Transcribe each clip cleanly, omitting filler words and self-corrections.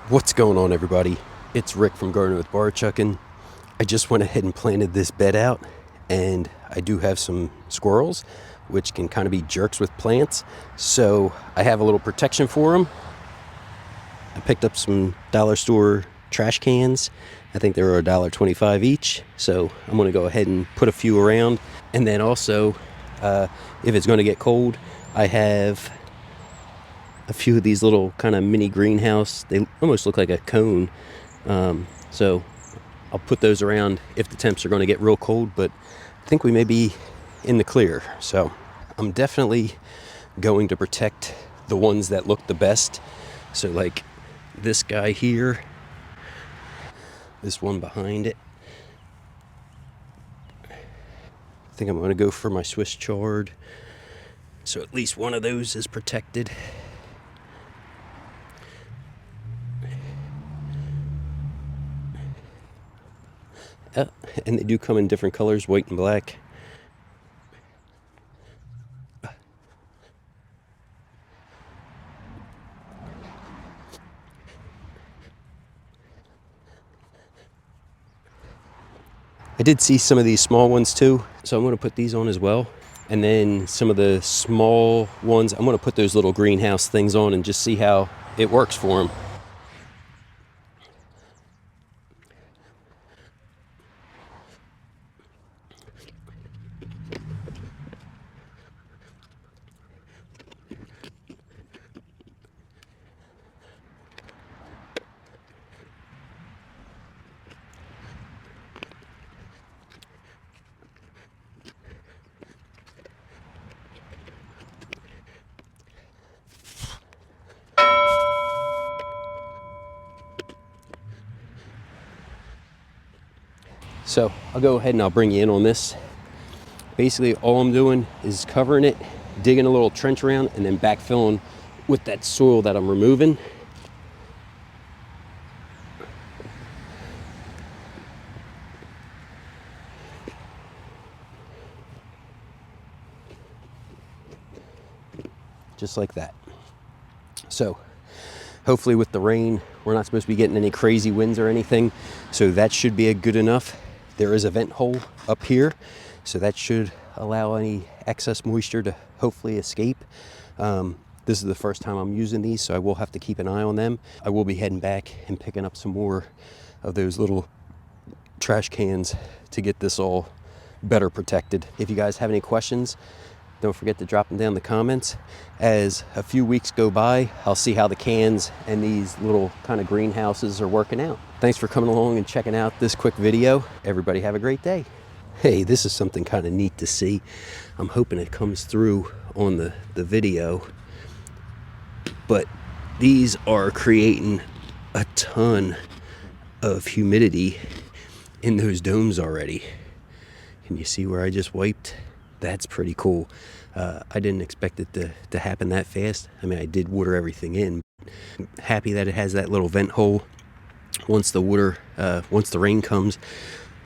What's going on, everybody? It's Rick from Gardening with Barchuckin. I just went ahead and planted this bed out, and I do have some squirrels, which can kind of be jerks with plants, so I have a little protection for them. I picked up some dollar store trash cans. I think they were $1.25 each, so I'm going to go ahead and put a few around. And then also, if it's going to get cold, I have a few of these little kind of mini greenhouse. They almost look like a cone, so I'll put those around if the temps are going to get real cold, but I think we may be in the clear. So I'm definitely going to protect the ones that look the best. So like this guy here, this one behind it, I think I'm going to go for my Swiss chard, so at least one of those is protected. And they do come in different colors, white and black. I did see some of these small ones too, so I'm going to put these on as well. And then some of the small ones, I'm going to put those little greenhouse things on and just see how it works for them. So I'll go ahead and I'll bring you in on this. Basically, all I'm doing is covering it, digging a little trench around, and then backfilling with that soil that I'm removing. Just like that. So hopefully with the rain, we're not supposed to be getting any crazy winds or anything, so that should be a good enough. There is a vent hole up here, so that should allow any excess moisture to hopefully escape. This is the first time I'm using these, so I will have to keep an eye on them. I will be heading back and picking up some more of those little trash cans to get this all better protected. If you guys have any questions, don't forget to drop them down in the comments. As a few weeks go by, I'll see how the cans and these little kind of greenhouses are working out. Thanks for coming along and checking out this quick video. Everybody have a great day. Hey, this is something kind of neat to see. I'm hoping it comes through on the video, but these are creating a ton of humidity in those domes already. Can you see where I just wiped? That's pretty cool. I didn't expect it to happen that fast. I mean, I did water everything in. I'm happy that it has that little vent hole. Once the rain comes,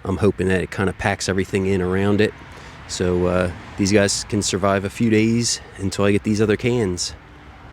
I'm hoping that it kind of packs everything in around it. So these guys can survive a few days until I get these other cans.